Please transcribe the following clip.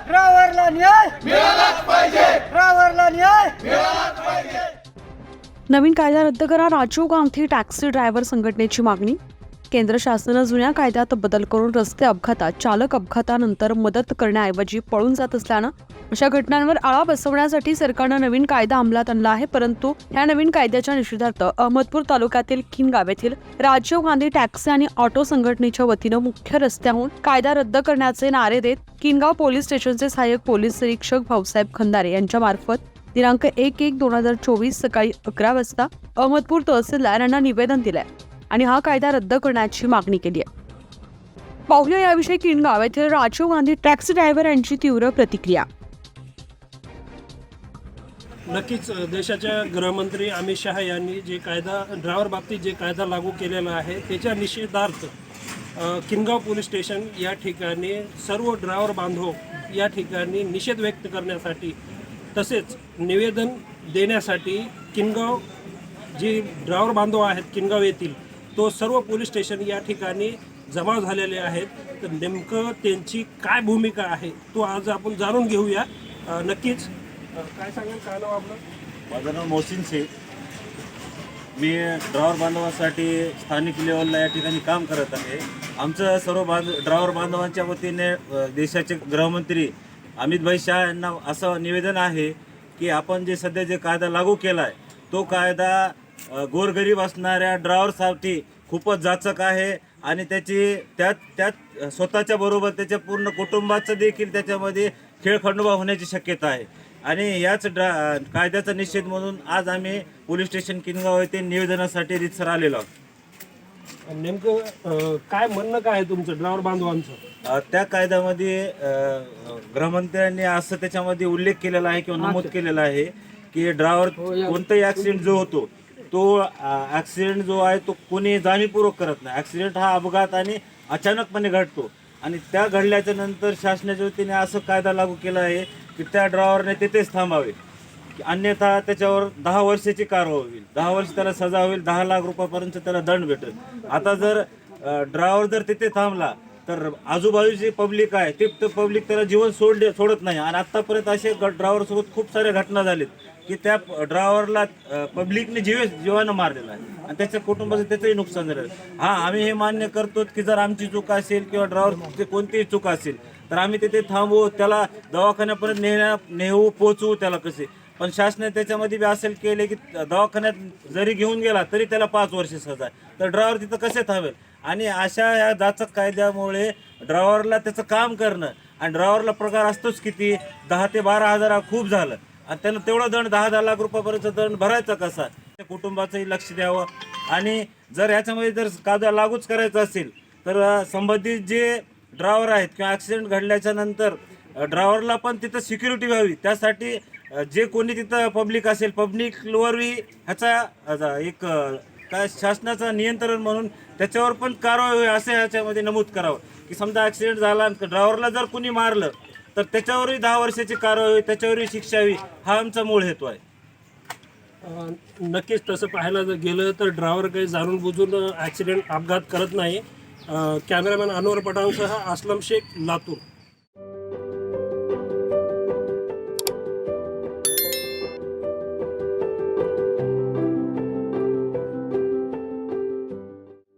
ड्रायव्हरला न्याय मिळालाच पाहिजे, ड्रायव्हरला न्याय मिळालाच पाहिजे। नवीन कायदा रद्द करा, राजीव गांधी टॅक्सी ड्रायव्हर संघटनेची मागणी। केंद्र शासनानं जुन्या कायद्यात बदल करून रस्ते अपघातात चालक अपघातानंतर मदत करण्याऐवजी पळून जात असल्यानं अशा घटनांवर आळा बसवण्यासाठी सरकारनं नवीन कायदा अंमलात आणला आहे। परंतु या नवीन कायद्याच्या निषेधार्थ अहमदपूर तालुक्यातील किनगाव येथील राजीव गांधी टॅक्सी आणि ऑटो संघटनेच्या वतीनं मुख्य रस्त्याहून कायदा रद्द करण्याचे नारे देत किनगाव पोलीस स्टेशनचे सहाय्यक पोलीस निरीक्षक भाऊसाहेब खंदारे यांच्या मार्फत दिनांक 1/1/2024 सकाळी 11 वाजता अहमदपूर तहसीलदार यांना निवेदन दिलंय आणि हा कायदा रद्द करण्याची मागणी केली आहे। पाहुया याविषयी किनगाव येथील राजीव गांधी टॅक्सी ड्रायव्हर यांची तीव्र प्रतिक्रिया। नक्कीच देशाच्या गृहमंत्री अमित शहा यांनी जे कायदा ड्रायव्हर बाबतीत जे कायदा लागू केलेला आहे त्याच्या निषेधार्थ किनगाव पोलीस स्टेशन या ठिकाणी सर्व ड्रायव्हर बांधव या ठिकाणी निषेध व्यक्त करण्यासाठी तसेच निवेदन देण्यासाठी किनगाव जे ड्रायव्हर बांधव आहेत किनगाव येथील तो सर्व पोलीस स्टेशन या ठिकाणी जमा झालेले आहेत। तर नेमकं त्यांची काय भूमिका आहे तो आज आपण जाणून घेऊया। नक्कीच काय सांगाल, काय नाव आपलं? माझं नाव मोहसिन शेख। मी ड्रायव्हर बांधवांसाठी स्थानिक लेवलला या ठिकाणी काम करत आहे। आमचं सर्व ड्रायव्हर बांधवांच्या वतीने देशाचे गृहमंत्री अमित भाई शाह यांना असं निवेदन आहे की आपण जे सध्या जे कायदा लागू केला आहे तो कायदा गोरगरीब असणाऱ्या ड्रायव्हरसाठी खूपच जाचक आहे आणि त्यात स्वतःच्या बरोबर त्याच्या पूर्ण कुटुंबाचं देखील त्याच्यामध्ये खेळखंडोबा होण्याची शक्यता आहे। आणि याच कायद्याचा निषेध म्हणून आज आम्ही पोलीस स्टेशन किनगाव येथे निवेदनासाठी रीतसर आलेलो आहोत। नेमकं काय म्हणणं काय आहे तुमचं ड्रायव्हर बांधवांचं? त्या कायद्यामध्ये गृहमंत्र्यांनी असं त्याच्यामध्ये उल्लेख केलेला आहे किंवा नमूद केलेला आहे की ड्रायव्हर कोणताही ॲक्सिडेंट जो होतो तो ॲक्सिडेंट जो आहे तो कोणी जाणीवपूर्वक करत नाही। ॲक्सिडेंट हा अपघात आणि अचानकपणे घडतो आणि त्या घडल्याच्या नंतर शासनाच्या वतीने असं कायदा लागू केला आहे की त्या ड्रायव्हरने तिथेच थांबावे, अन्यथा त्याच्यावर 10 वर्षाची कारवाई होईल, 10 वर्ष त्याला सजा होईल, 10 लाख रुपयापर्यंत त्याला दंड भेटेल। आता जर ड्रायव्हर जर तिथे थांबला तर आजूबाजूची पब्लिक आहे ते पब्लिक त्याला जीवन सोडत नाही। आणि आत्तापर्यंत असे ड्रायव्हरसोबत खूप साऱ्या घटना झालीत की त्या ड्रायव्हरला पब्लिकने जीवानं मारलेला आहे आणि त्याच्या कुटुंबाचं त्याचंही नुकसान झालं। हां, आम्ही हे मान्य करतो की जर आमची चूक असेल किंवा ड्रायव्हरची कोणतीही चूक असेल तर आम्ही तिथे थांबवू, त्याला दवाखान्यापर्यंत नेऊ पोचवू त्याला कसे। पण शासनाने त्याच्यामध्ये बी असेल केले की दवाखान्यात जरी घेऊन गेला तरी त्याला 5 वर्ष सजा आहे, तर ड्रायव्हर तिथं कसे थांबेल? आणि अशा या जाचक कायद्यामुळे ड्रायव्हरला त्याचं काम करणं आणि ड्रायव्हरला पगार असतोच किती 10 ते 12 हजार खूप झालं आणि त्यानं तेवढा दंड 10 लाख रुपयापर्यंत दंड भरायचा कसा? त्या कुटुंबाचंही लक्ष द्यावं। आणि जर याच्यामध्ये जर कायदा लागूच करायचा असेल तर संबंधित जे ड्रायव्हर आहेत किंवा ॲक्सिडेंट घडल्याच्या नंतर ड्रायव्हरला पण तिथं सिक्युरिटी व्हावी, त्यासाठी जे कोणी तिथं पब्लिक असेल पब्लिकवरही ह्याचा एक काय शासनाचं नियंत्रण म्हणून त्याच्यावर पण कारवाई होईल असं ह्याच्यामध्ये नमूद करावं की समजा ॲक्सिडेंट झाला ड्रायव्हरला जर कोणी मारलं तर त्याच्यावरही 10 वर्षाची कारवाई होईल, त्याच्यावरही शिक्षा होईल, हा आमचा मूळ हेतू आहे। नक्कीच तसं पाहायला जर गेलं तर ड्रायव्हर काही जाणून बुजून ॲक्सिडेंट अपघात करत नाही। कॅमेरामॅन अनवर पठाणसह असलम शेख, लातूर।